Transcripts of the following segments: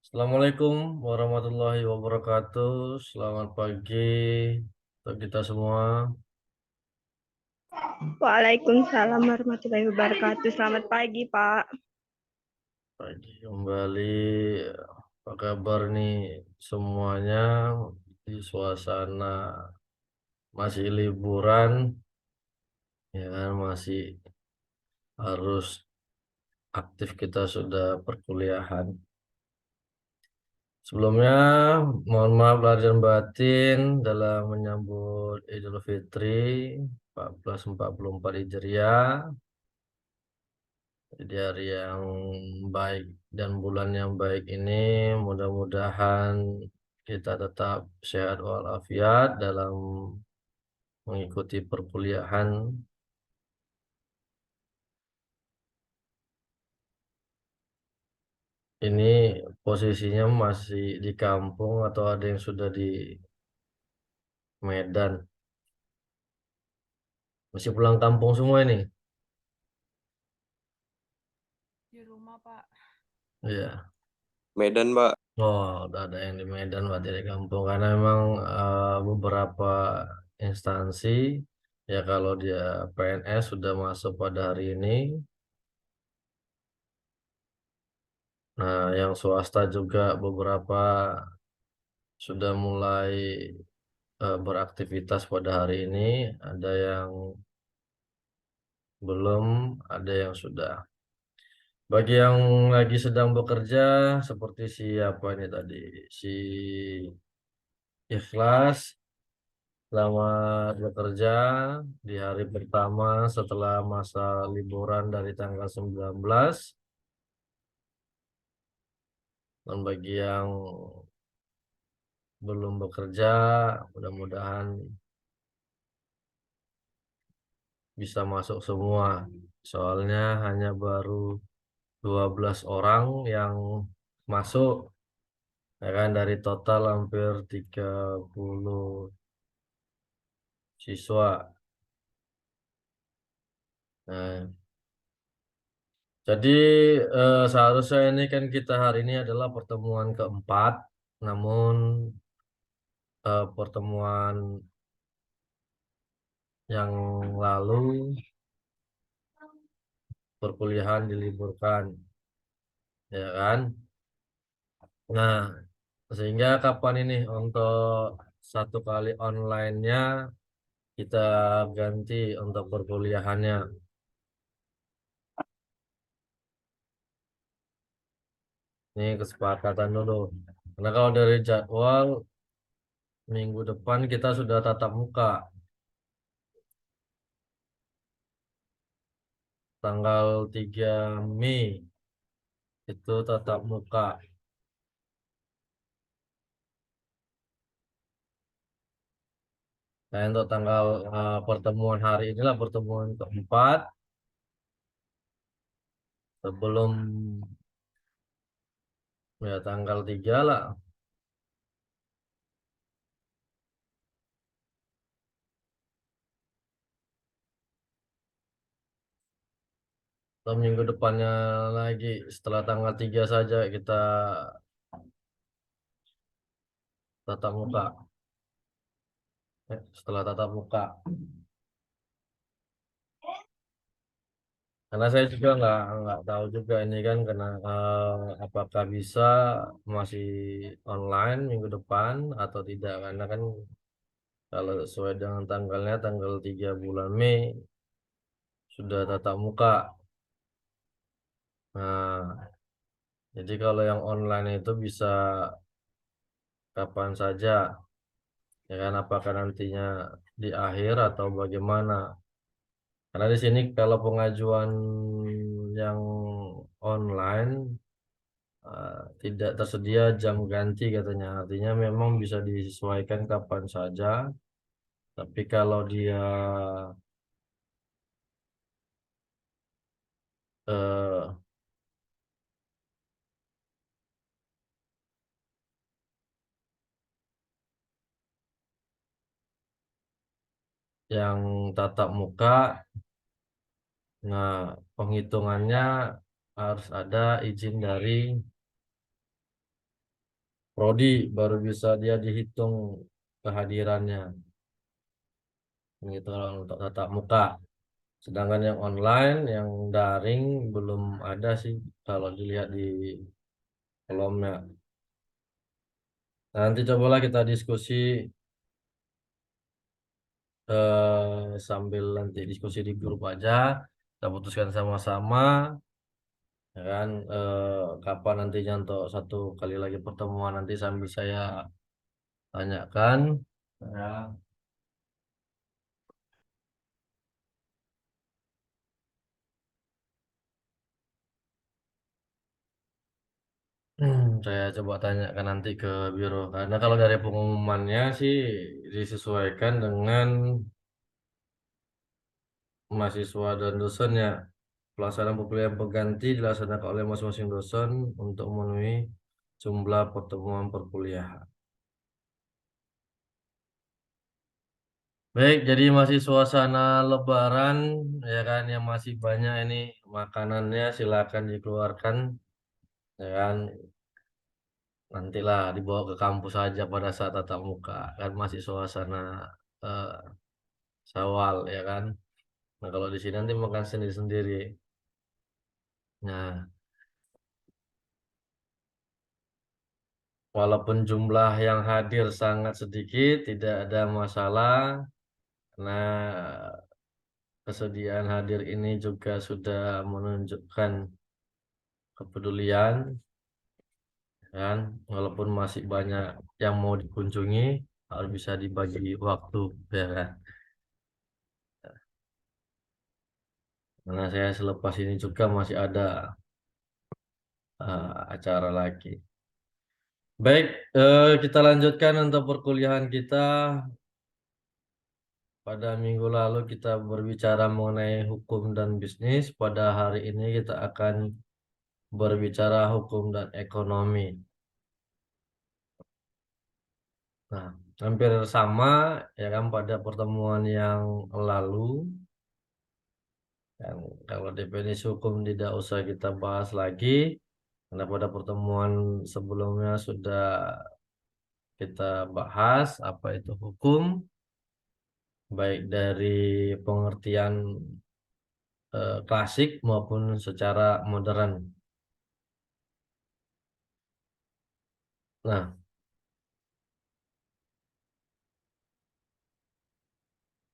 Assalamualaikum warahmatullahi wabarakatuh. Selamat pagi untuk kita semua. Waalaikumsalam warahmatullahi wabarakatuh. Selamat pagi, Pak. Pagi kembali. Apa kabar nih semuanya di suasana masih liburan, ya kan masih harus aktif kita sudah perkuliahan. Sebelumnya, mohon maaf lahir dan batin dalam menyambut Idul Fitri 1444 Hijriah. Di hari yang baik dan bulan yang baik ini, mudah-mudahan kita tetap sehat walafiat dalam mengikuti perkuliahan. Ini posisinya masih di kampung atau ada yang sudah di Medan? Masih pulang kampung semua ini? Di rumah, Pak. Iya. Medan, Pak. Oh, udah ada yang di Medan berarti di kampung karena memang beberapa instansi ya kalau dia PNS sudah masuk pada hari ini. Nah, yang swasta juga beberapa sudah mulai beraktivitas pada hari ini. Ada yang belum, ada yang sudah. Bagi yang lagi sedang bekerja, seperti siapa ini tadi, si Ikhlas, selamat bekerja di hari pertama setelah masa liburan dari tanggal 19. Dan bagi yang belum bekerja, mudah-mudahan bisa masuk semua. Soalnya hanya baru 12 orang yang masuk, ya kan dari total hampir 30 siswa. Nah, jadi seharusnya ini kan kita hari ini adalah pertemuan keempat, namun pertemuan yang lalu perkuliahan diliburkan, ya kan? Nah, sehingga kapan ini untuk satu kali online-nya kita ganti untuk perkuliahannya. Ini kesepakatan dulu. Karena kalau dari jadwal minggu depan kita sudah tatap muka. Tanggal 3 Mei itu tatap muka. Nah, untuk tanggal pertemuan hari inilah pertemuan keempat sebelum ya tanggal 3 lah. Atau minggu depannya lagi setelah tanggal 3 saja kita tatap muka. Setelah tatap muka. Karena saya juga nggak tahu juga ini kan karena apakah bisa masih online minggu depan atau tidak karena kan kalau sesuai dengan tanggalnya tanggal 3 bulan Mei sudah tatap muka. Nah, jadi kalau yang online itu bisa kapan saja, ya kan? Apakah nantinya di akhir atau bagaimana? Karena di sini kalau pengajuan yang online tidak tersedia jam ganti katanya. Artinya memang bisa disesuaikan kapan saja. Tapi kalau dia eh, yang tatap muka, nah penghitungannya harus ada izin dari prodi baru bisa dia dihitung kehadirannya. Gitu kalau untuk tatap muka. Sedangkan yang online, yang daring belum ada sih kalau dilihat di kolomnya. Nah, nanti cobalah kita diskusi sambil nanti diskusi di grup aja. Kita putuskan sama-sama, ya kan, kapan nantinya untuk satu kali lagi pertemuan nanti sambil saya tanyakan. Ya. Saya coba tanyakan nanti ke biro. Karena kalau dari pengumumannya sih disesuaikan dengan mahasiswa dan dosennya. Pelaksanaan perkuliahan pengganti dilaksanakan oleh masing-masing dosen untuk memenuhi jumlah pertemuan perkuliahan. Baik, jadi masih suasana Lebaran, ya kan, yang masih banyak ini makanannya silakan dikeluarkan, ya kan, nantilah dibawa ke kampus saja pada saat tatap muka, kan masih suasana eh, Syawal, ya kan. Nah, kalau di sini nanti makan sendiri-sendiri. Nah, walaupun jumlah yang hadir sangat sedikit, tidak ada masalah. Nah, kesediaan hadir ini juga sudah menunjukkan kepedulian, kan? Walaupun masih banyak yang mau dikunjungi, harus bisa dibagi waktu, ya kan? Karena saya selepas ini juga masih ada acara lagi. Baik, kita lanjutkan untuk perkuliahan kita. Pada minggu lalu kita berbicara mengenai hukum dan bisnis. Pada hari ini kita akan berbicara hukum dan ekonomi. Nah, hampir sama ya kan pada pertemuan yang lalu. Yang kalau definisi hukum tidak usah kita bahas lagi, karena pada pertemuan sebelumnya sudah kita bahas apa itu hukum, baik dari pengertian klasik maupun secara modern. Nah,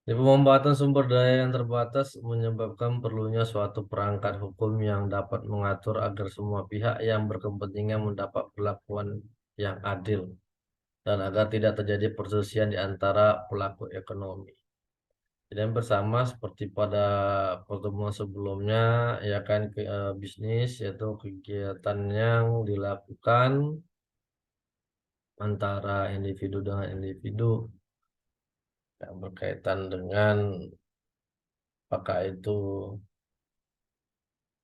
di pemanfaatan sumber daya yang terbatas menyebabkan perlunya suatu perangkat hukum yang dapat mengatur agar semua pihak yang berkepentingan mendapat perlakuan yang adil dan agar tidak terjadi perselisihan di antara pelaku ekonomi. Dan bersama seperti pada pertemuan sebelumnya, ya kan, bisnis yaitu kegiatan yang dilakukan antara individu dengan individu yang berkaitan dengan apakah itu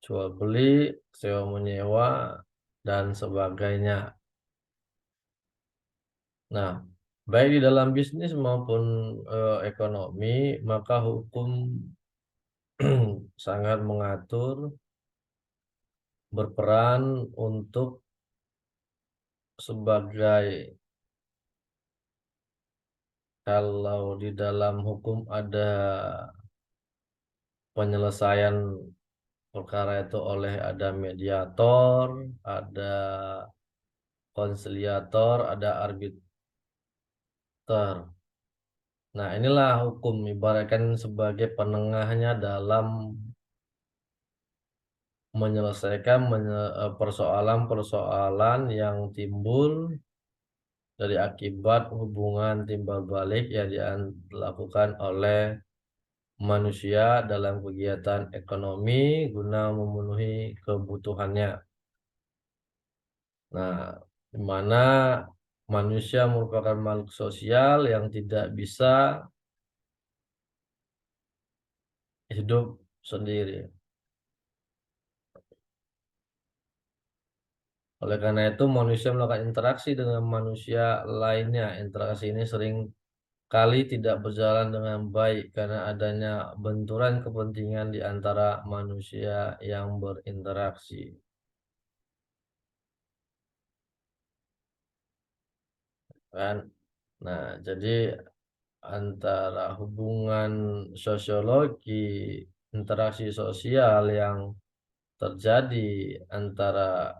jual beli, sewa menyewa, dan sebagainya. Nah, baik di dalam bisnis maupun ekonomi, maka hukum sangat mengatur, berperan untuk sebagai kalau di dalam hukum ada penyelesaian perkara itu oleh ada mediator, ada konsiliator, ada arbiter. Nah, inilah hukum ibaratkan sebagai penengahnya dalam menyelesaikan persoalan-persoalan yang timbul dari akibat hubungan timbal balik yang dilakukan oleh manusia dalam kegiatan ekonomi guna memenuhi kebutuhannya. Nah, di mana manusia merupakan makhluk sosial yang tidak bisa hidup sendiri. Oleh karena itu, manusia melakukan interaksi dengan manusia lainnya. Interaksi ini sering kali tidak berjalan dengan baik karena adanya benturan kepentingan di antara manusia yang berinteraksi. kan. Nah, jadi antara hubungan sosiologi, interaksi sosial yang terjadi antara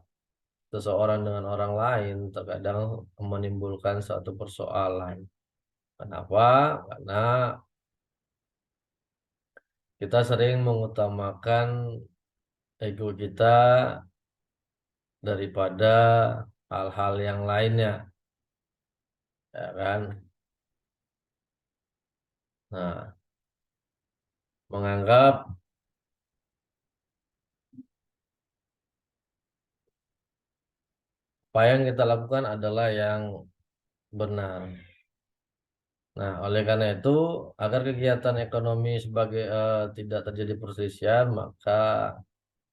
seseorang dengan orang lain terkadang menimbulkan satu persoalan. Kenapa? Karena kita sering mengutamakan ego kita daripada hal-hal yang lainnya, ya kan? Nah, menganggap apa yang kita lakukan adalah yang benar. Nah, oleh karena itu, agar kegiatan ekonomi sebagai tidak terjadi perselisihan, maka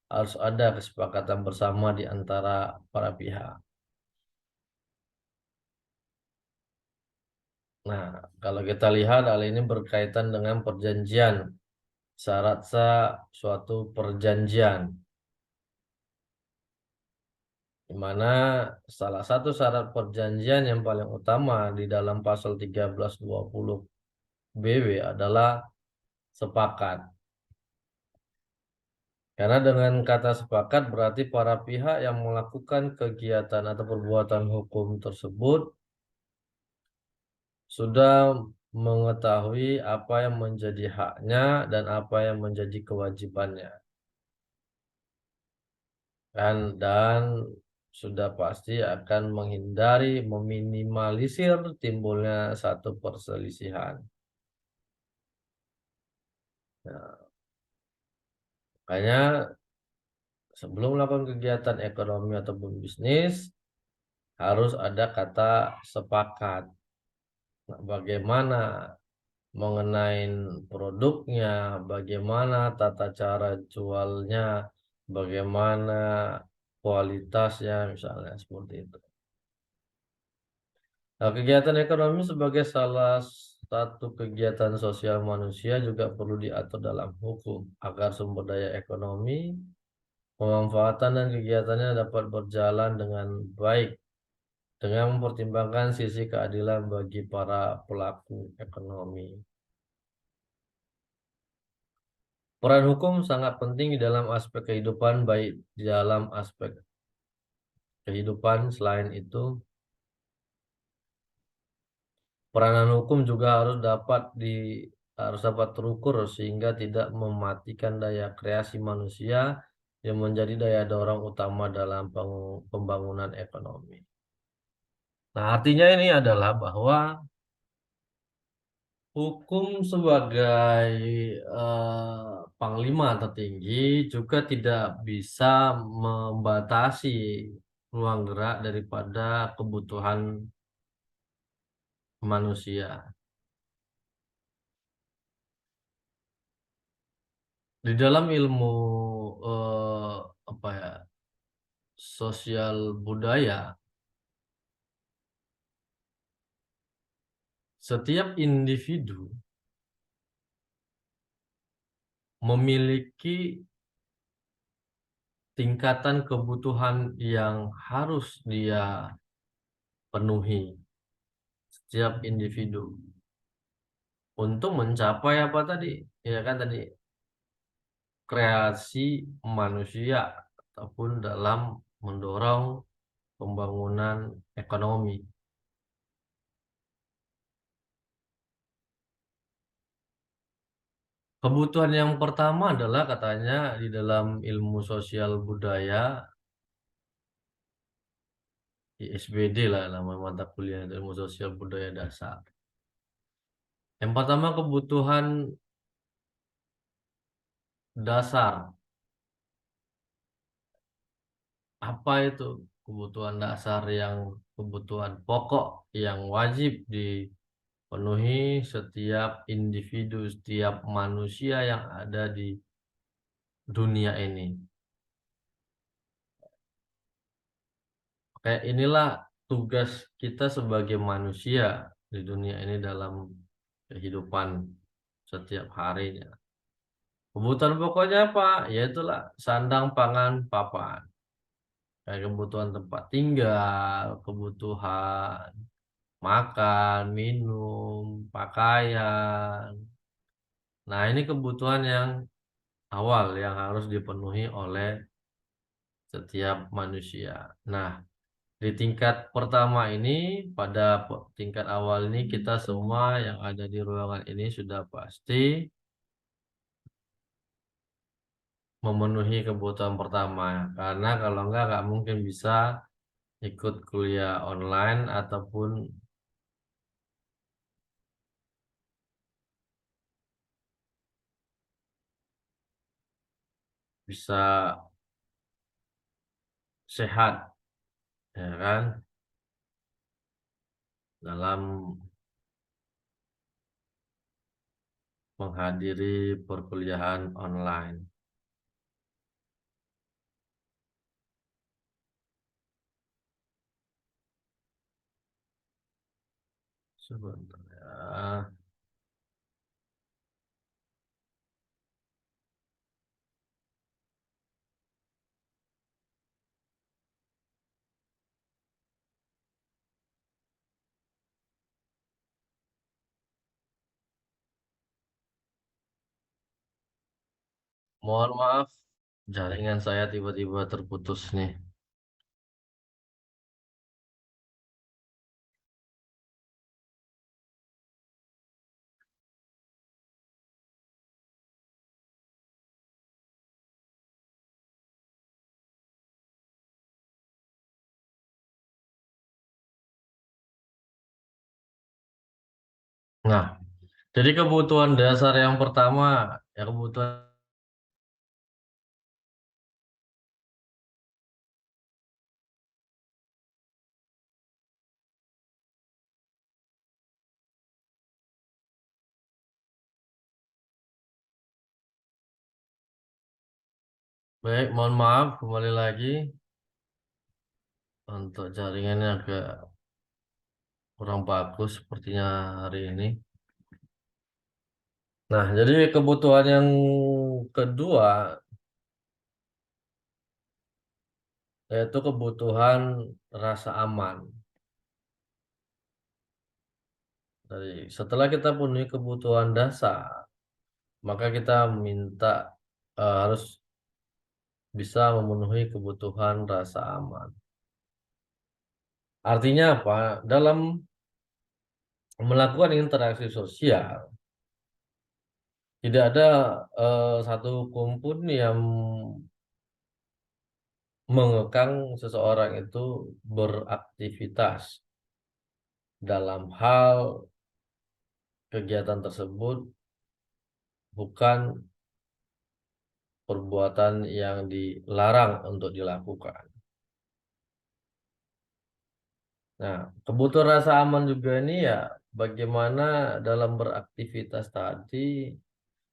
harus ada kesepakatan bersama di antara para pihak. Nah, kalau kita lihat hal ini berkaitan dengan perjanjian, syarat sah suatu perjanjian, di mana salah satu syarat perjanjian yang paling utama di dalam pasal 1320 BW adalah sepakat. Karena dengan kata sepakat berarti para pihak yang melakukan kegiatan atau perbuatan hukum tersebut sudah mengetahui apa yang menjadi haknya dan apa yang menjadi kewajibannya. Dan sudah pasti akan menghindari, meminimalisir timbulnya satu perselisihan. Nah, makanya sebelum melakukan kegiatan ekonomi ataupun bisnis harus ada kata sepakat. Nah, bagaimana mengenai produknya, bagaimana tata cara jualnya, bagaimana kualitasnya, misalnya seperti itu. Nah, kegiatan ekonomi sebagai salah satu kegiatan sosial manusia juga perlu diatur dalam hukum agar sumber daya ekonomi, pemanfaatan dan kegiatannya dapat berjalan dengan baik dengan mempertimbangkan sisi keadilan bagi para pelaku ekonomi. Peran hukum sangat penting di dalam aspek kehidupan, baik di dalam aspek kehidupan. Selain itu, peranan hukum juga harus dapat terukur sehingga tidak mematikan daya kreasi manusia yang menjadi daya dorong utama dalam pembangunan ekonomi. Nah, artinya ini adalah bahwa hukum sebagai panglima tertinggi juga tidak bisa membatasi ruang gerak daripada kebutuhan manusia. Di dalam ilmu eh, apa ya, sosial budaya, setiap individu memiliki tingkatan kebutuhan yang harus dia penuhi, setiap individu untuk mencapai apa tadi? Ya kan tadi kreasi manusia ataupun dalam mendorong pembangunan ekonomi. Kebutuhan yang pertama adalah katanya di dalam ilmu sosial budaya, ISBD lah nama mata kuliah ilmu sosial budaya dasar. Yang pertama kebutuhan dasar. Apa itu kebutuhan dasar yang kebutuhan pokok yang wajib dipenuhi setiap individu, setiap manusia yang ada di dunia ini. Kayak inilah tugas kita sebagai manusia di dunia ini dalam kehidupan setiap harinya. Kebutuhan pokoknya apa? Yaitulah sandang, pangan, papan. Kayak kebutuhan tempat tinggal, kebutuhan makan, minum, pakaian. Nah, ini kebutuhan yang awal yang harus dipenuhi oleh setiap manusia. Nah, di tingkat pertama ini, pada tingkat awal ini kita semua yang ada di ruangan ini sudah pasti memenuhi kebutuhan pertama. Karena kalau nggak mungkin bisa ikut kuliah online ataupun bisa sehat, ya kan, dalam menghadiri perkuliahan online. Sebentar ya. Mohon maaf, jaringan saya tiba-tiba terputus nih. Nah, jadi kebutuhan dasar yang pertama, ya kebutuhan baik, mohon maaf kembali lagi untuk jaringannya agak kurang bagus sepertinya hari ini. Nah, jadi kebutuhan yang kedua yaitu kebutuhan rasa aman. Jadi setelah kita penuhi kebutuhan dasar, maka kita minta harus bisa memenuhi kebutuhan rasa aman. Artinya apa? Dalam melakukan interaksi sosial, tidak ada satu hukum pun yang mengekang seseorang itu beraktivitas dalam hal kegiatan tersebut bukan perbuatan yang dilarang untuk dilakukan. Nah, kebutuhan rasa aman juga ini ya bagaimana dalam beraktivitas tadi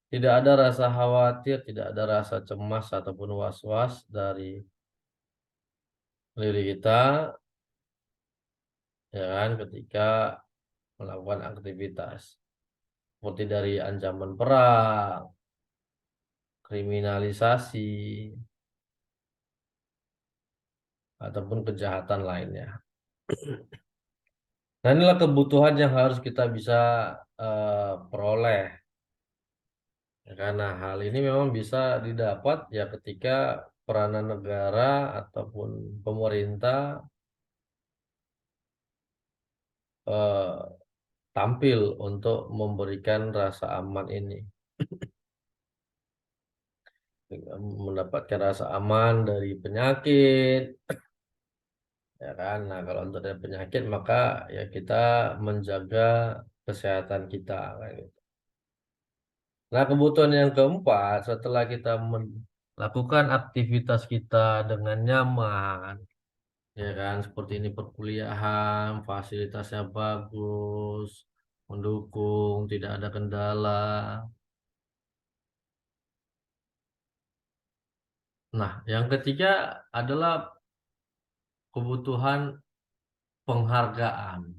tidak ada rasa khawatir, tidak ada rasa cemas ataupun was-was dari diri kita, ya kan, ketika melakukan aktivitas seperti dari ancaman perang, kriminalisasi, ataupun kejahatan lainnya. Nah, inilah kebutuhan yang harus kita bisa peroleh. Ya, karena hal ini memang bisa didapat ya ketika peranan negara ataupun pemerintah eh, tampil untuk memberikan rasa aman ini. Mendapatkan rasa aman dari penyakit, ya kan? Nah, kalau untuk dari penyakit maka ya kita menjaga kesehatan kita, kayak gitu. Nah, kebutuhan yang keempat setelah kita melakukan aktivitas kita dengan nyaman, ya kan? Seperti ini perkuliahan, fasilitasnya bagus, mendukung, tidak ada kendala. Nah, yang ketiga adalah kebutuhan penghargaan.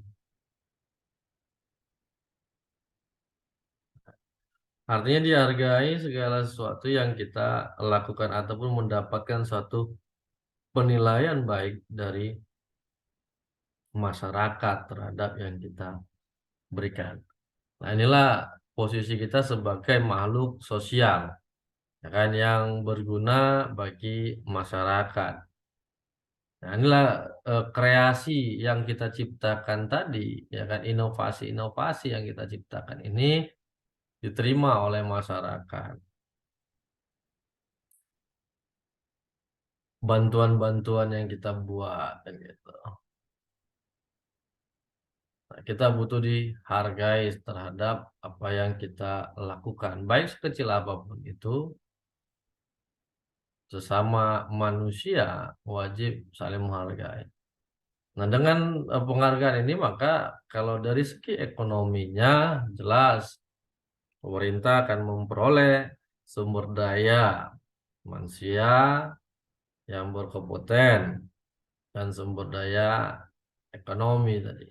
Artinya dihargai segala sesuatu yang kita lakukan ataupun mendapatkan suatu penilaian baik dari masyarakat terhadap yang kita berikan. Nah, inilah posisi kita sebagai makhluk sosial, ya kan, yang berguna bagi masyarakat. Nah, inilah kreasi yang kita ciptakan tadi, ya kan, inovasi-inovasi yang kita ciptakan ini diterima oleh masyarakat. Bantuan-bantuan yang kita buat, kan gitu. Nah, kita butuh dihargai terhadap apa yang kita lakukan, baik sekecil apapun itu. Sesama manusia wajib saling menghargai. Nah, dengan penghargaan ini maka kalau dari segi ekonominya jelas pemerintah akan memperoleh sumber daya manusia yang berkompeten dan sumber daya ekonomi tadi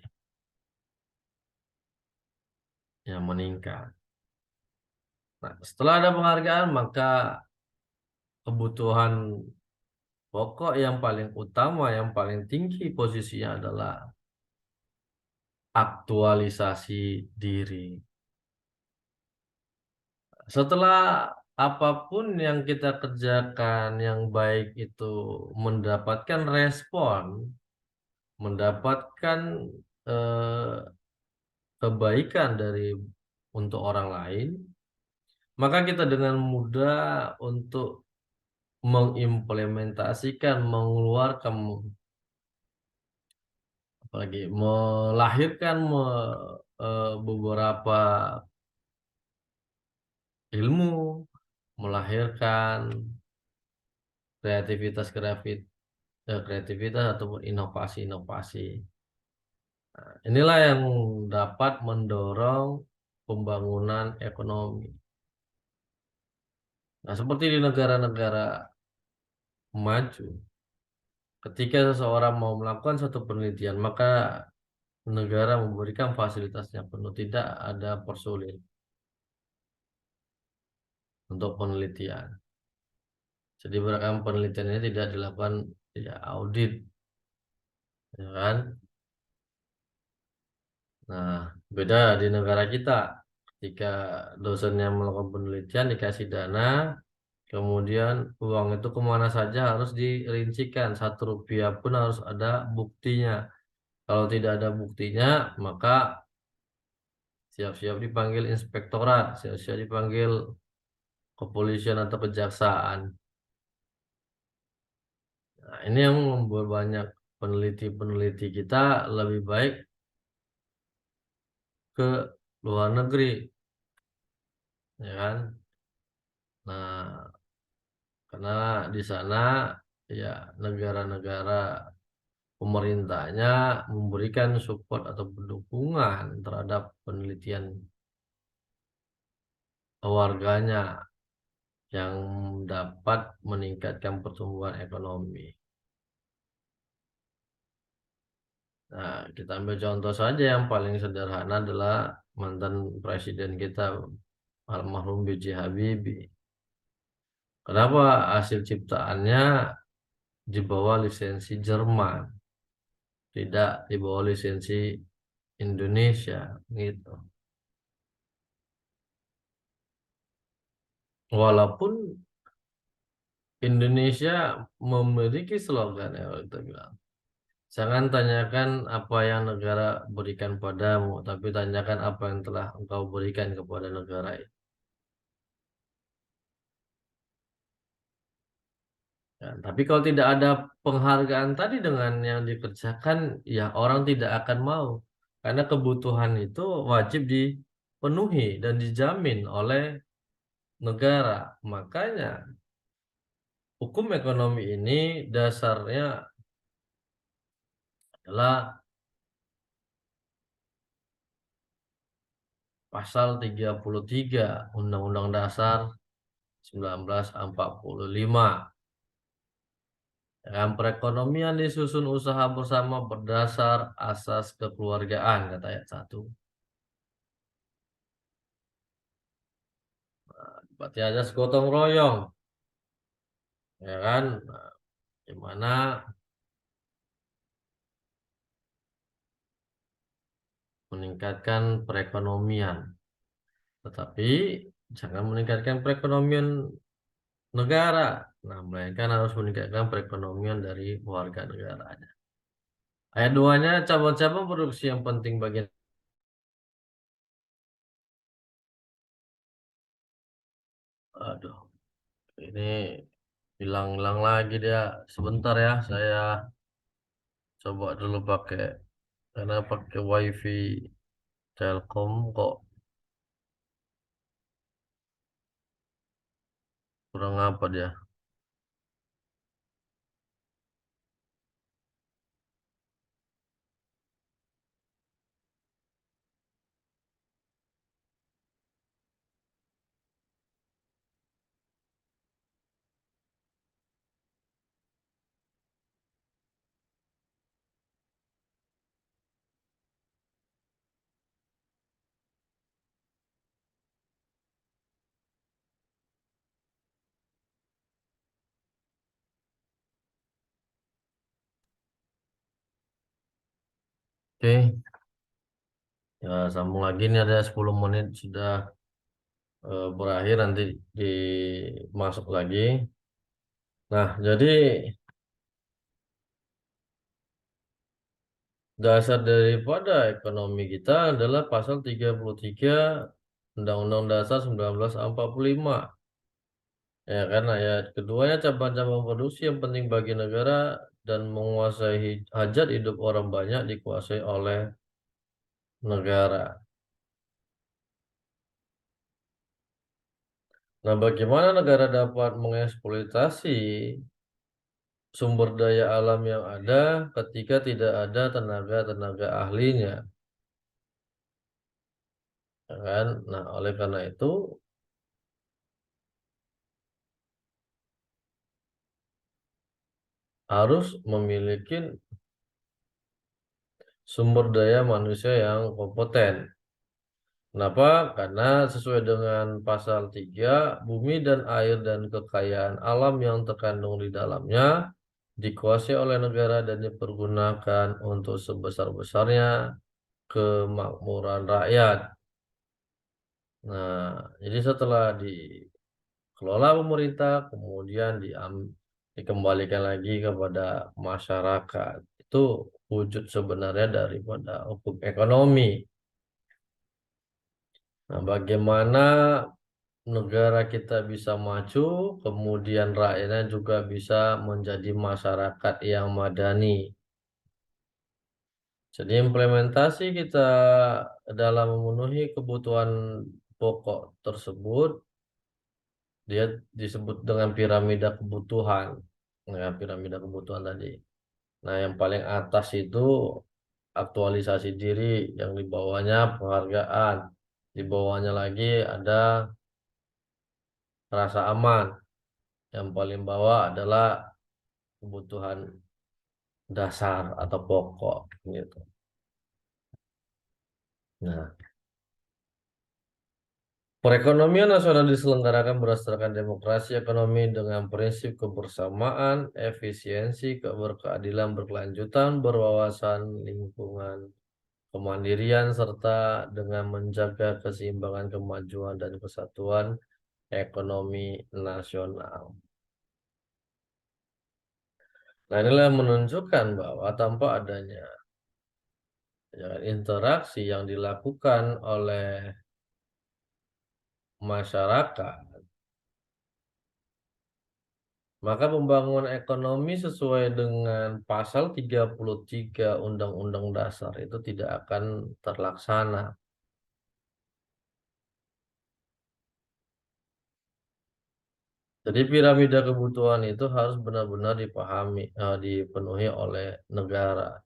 yang meningkat. Nah, setelah ada penghargaan maka kebutuhan pokok yang paling utama, yang paling tinggi posisinya adalah aktualisasi diri. Setelah apapun yang kita kerjakan yang baik itu mendapatkan respon, mendapatkan eh, kebaikan untuk orang lain, maka kita dengan mudah untuk mengimplementasikan, mengeluarkan, apalagi melahirkan beberapa ilmu, melahirkan kreativitas ataupun inovasi-inovasi. Inilah yang dapat mendorong pembangunan ekonomi. Nah, seperti di negara-negara maju, ketika seseorang mau melakukan satu penelitian, maka negara memberikan fasilitasnya penuh, tidak ada persulit untuk penelitian. Jadi beragam penelitian ini tidak dilakukan, tidak audit, ya kan? Nah, beda di negara kita. Ketika dosen yang melakukan penelitian dikasih dana, kemudian uang itu kemana saja harus dirincikan. 1 rupiah pun harus ada buktinya. Kalau tidak ada buktinya, maka siap-siap dipanggil inspektorat, siap-siap dipanggil kepolisian atau kejaksaan. Nah, ini yang membuat banyak peneliti-peneliti kita lebih baik ke luar negeri, ya kan? Nah, karena di sana ya negara-negara pemerintahnya memberikan support atau dukungan terhadap penelitian warganya yang dapat meningkatkan pertumbuhan ekonomi. Nah, kita ambil contoh saja yang paling sederhana adalah mantan presiden kita almarhum B.J. Habibie. Kenapa hasil ciptaannya di bawah lisensi Jerman, tidak di bawah lisensi Indonesia, gitu. Walaupun Indonesia memiliki slogan ya waktu itu bilang, jangan tanyakan apa yang negara berikan padamu, tapi tanyakan apa yang telah engkau berikan kepada negara itu. Ya, tapi kalau tidak ada penghargaan tadi dengan yang dikerjakan, ya orang tidak akan mau. Karena kebutuhan itu wajib dipenuhi dan dijamin oleh negara. Makanya hukum ekonomi ini dasarnya adalah pasal 33 Undang-Undang Dasar 1945. Dalam perekonomian disusun usaha bersama berdasar asas kekeluargaan, kata ayat 1. Berarti ada gotong royong, ya kan? Nah, di mana meningkatkan perekonomian. Tetapi jangan meningkatkan perekonomian negara. Nah, melainkan harus meningkatkan perekonomian dari warga negaranya. Ayat 2-nya, cabang-cabang produksi yang penting bagi... Aduh, ini hilang-hilang lagi dia. Sebentar ya, saya coba dulu pakai. Karena pakai WiFi Telkom kok kurang apa dia. Oke, ya sambung lagi nih ada 10 menit sudah berakhir nanti dimasuk lagi. Nah, jadi dasar daripada ekonomi kita adalah pasal 33 Undang-Undang Dasar 1945. Ya, karena ya keduanya cabang-cabang produksi yang penting bagi negara dan menguasai hajat hidup orang banyak dikuasai oleh negara. Nah, bagaimana negara dapat mengeksploitasi sumber daya alam yang ada ketika tidak ada tenaga-tenaga ahlinya, ya kan? Nah, oleh karena itu harus memiliki sumber daya manusia yang kompeten. Kenapa? Karena sesuai dengan pasal 3, bumi dan air dan kekayaan alam yang terkandung di dalamnya dikuasai oleh negara dan dipergunakan untuk sebesar-besarnya kemakmuran rakyat. Nah, jadi setelah dikelola pemerintah, kemudian dikembalikan lagi kepada masyarakat. Itu wujud sebenarnya daripada hukum ekonomi. Nah, bagaimana negara kita bisa maju, kemudian rakyatnya juga bisa menjadi masyarakat yang madani. Jadi implementasi kita dalam memenuhi kebutuhan pokok tersebut, dia disebut dengan piramida kebutuhan. Nah, piramida kebutuhan tadi. Nah, yang paling atas itu aktualisasi diri, yang di bawahnya penghargaan. Di bawahnya lagi ada rasa aman. Yang paling bawah adalah kebutuhan dasar atau pokok gitu. Nah, perekonomian nasional diselenggarakan berdasarkan demokrasi ekonomi dengan prinsip kebersamaan, efisiensi, keberkeadilan berkelanjutan, berwawasan lingkungan, kemandirian, serta dengan menjaga keseimbangan kemajuan dan kesatuan ekonomi nasional. Nah, inilah menunjukkan bahwa tanpa adanya ya, interaksi yang dilakukan oleh masyarakat, maka pembangunan ekonomi sesuai dengan pasal 33 Undang-Undang Dasar itu tidak akan terlaksana. Jadi piramida kebutuhan itu harus benar-benar dipahami, dipenuhi oleh negara.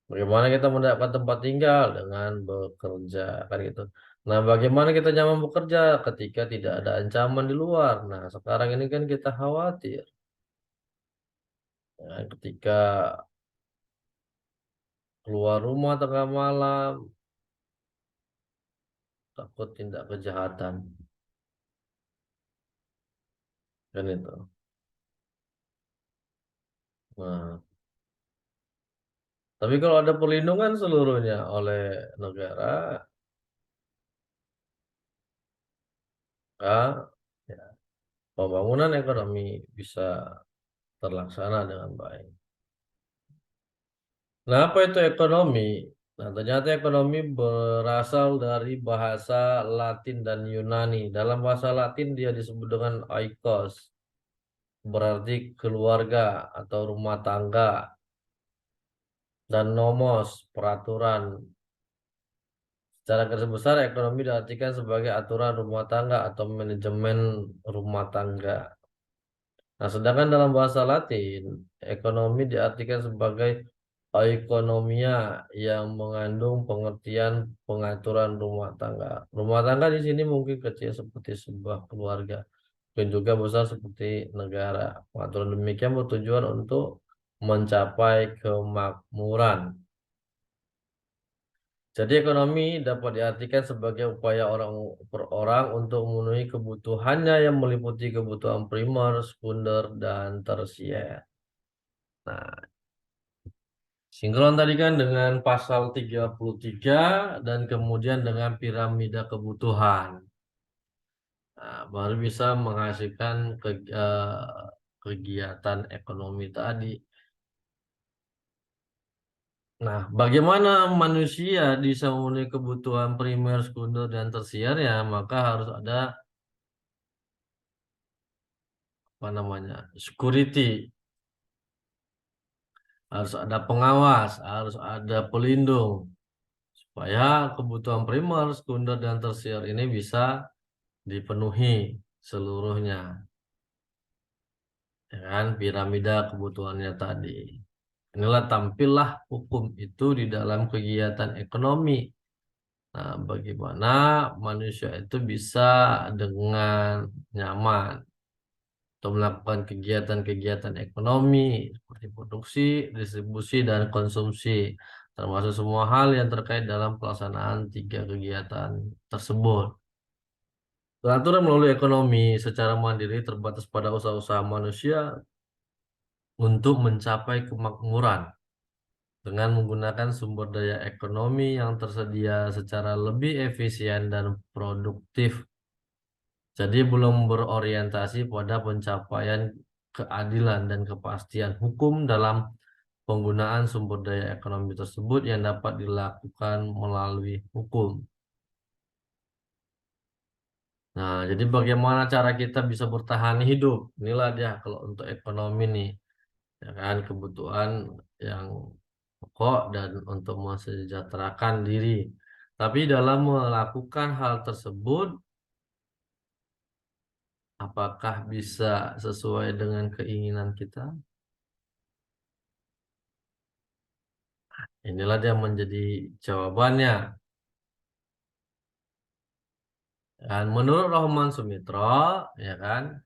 Bagaimana kita mendapatkan tempat tinggal dengan bekerja, kan gitu. Nah, bagaimana kita nyaman bekerja ketika tidak ada ancaman di luar? Nah, sekarang ini kan kita khawatir, ya, ketika keluar rumah tengah malam, takut tindak kejahatan, kan itu. Nah, Tapi kalau ada perlindungan seluruhnya oleh negara, maka ya, pembangunan ekonomi bisa terlaksana dengan baik. Nah, apa itu ekonomi? Nah, ternyata ekonomi berasal dari bahasa Latin dan Yunani. Dalam bahasa Latin dia disebut dengan oikos, berarti keluarga atau rumah tangga, dan nomos, peraturan. Secara garis besar, ekonomi diartikan sebagai aturan rumah tangga atau manajemen rumah tangga. Nah, sedangkan dalam bahasa Latin, ekonomi diartikan sebagai oikonomia yang mengandung pengertian pengaturan rumah tangga. Rumah tangga di sini mungkin kecil seperti sebuah keluarga, dan juga besar seperti negara. Pengaturan demikian bertujuan untuk mencapai kemakmuran. Jadi ekonomi dapat diartikan sebagai upaya orang per orang untuk memenuhi kebutuhannya yang meliputi kebutuhan primer, sekunder, dan tersier. Nah, sinkron tadi kan dengan pasal 33 dan kemudian dengan piramida kebutuhan. Nah, baru bisa menghasilkan kegiatan ekonomi tadi. Nah, bagaimana manusia bisa memenuhi kebutuhan primer, sekunder, dan tersiernya? Maka harus ada apa namanya security, harus ada pengawas, harus ada pelindung supaya kebutuhan primer, sekunder, dan tersier ini bisa dipenuhi seluruhnya, ya kan? Piramida kebutuhannya tadi. Inilah tampillah hukum itu di dalam kegiatan ekonomi. Nah, bagaimana manusia itu bisa dengan nyaman atau melakukan kegiatan-kegiatan ekonomi seperti produksi, distribusi, dan konsumsi, termasuk semua hal yang terkait dalam pelaksanaan tiga kegiatan tersebut. Peraturan melalui ekonomi secara mandiri terbatas pada usaha-usaha manusia untuk mencapai kemakmuran dengan menggunakan sumber daya ekonomi yang tersedia secara lebih efisien dan produktif. Jadi belum berorientasi pada pencapaian keadilan dan kepastian hukum dalam penggunaan sumber daya ekonomi tersebut yang dapat dilakukan melalui hukum. Nah, jadi bagaimana cara kita bisa bertahan hidup? Inilah dia kalau untuk ekonomi nih, ya kan, kebutuhan yang pokok dan untuk mensejahterakan diri. Tapi dalam melakukan hal tersebut, apakah bisa sesuai dengan keinginan kita? Inilah dia menjadi jawabannya. Dan menurut Rahman Sumitro, ya kan,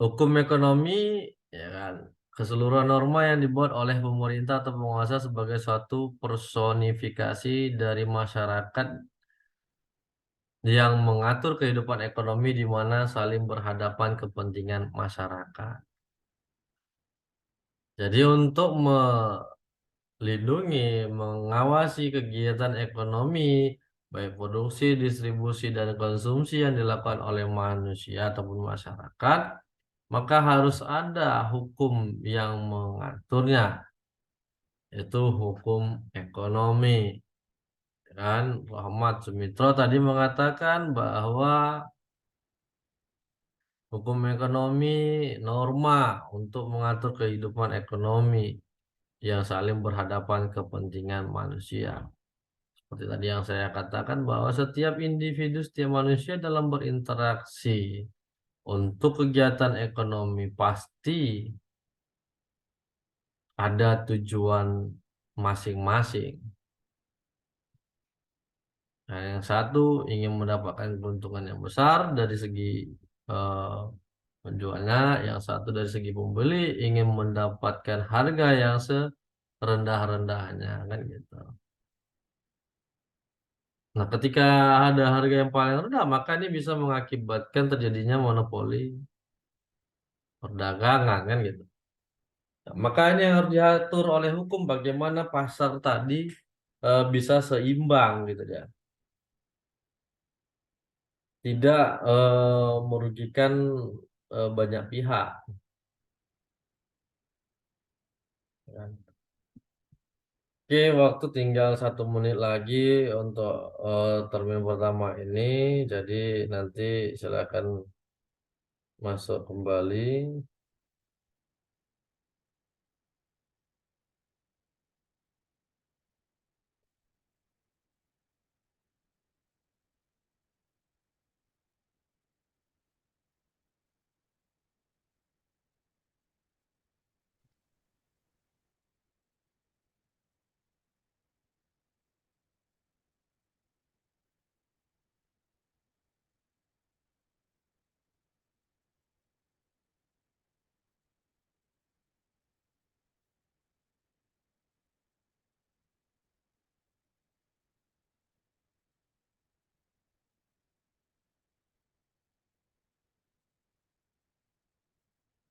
hukum ekonomi, ya kan, keseluruhan norma yang dibuat oleh pemerintah atau penguasa sebagai suatu personifikasi dari masyarakat yang mengatur kehidupan ekonomi di mana saling berhadapan kepentingan masyarakat. Jadi untuk melindungi, mengawasi kegiatan ekonomi, baik produksi, distribusi, dan konsumsi yang dilakukan oleh manusia ataupun masyarakat, maka harus ada hukum yang mengaturnya, yaitu hukum ekonomi. Kan Rahmat Sumitro tadi mengatakan bahwa hukum ekonomi norma untuk mengatur kehidupan ekonomi yang saling berhadapan kepentingan manusia. Seperti tadi yang saya katakan bahwa setiap individu, setiap manusia dalam berinteraksi untuk kegiatan ekonomi pasti ada tujuan masing-masing. Nah, yang satu ingin mendapatkan keuntungan yang besar dari segi eh, penjualnya, yang satu dari segi pembeli ingin mendapatkan harga yang serendah-rendahnya, kan gitu. Nah, ketika ada harga yang paling rendah, maka ini bisa mengakibatkan terjadinya monopoli perdagangan, kan gitu. Maka ini yang harus diatur oleh hukum bagaimana pasar tadi bisa seimbang gitu ya. Tidak merugikan banyak pihak. Kan. Oke, waktu tinggal 1 menit lagi untuk termin pertama ini. Jadi nanti silakan masuk kembali.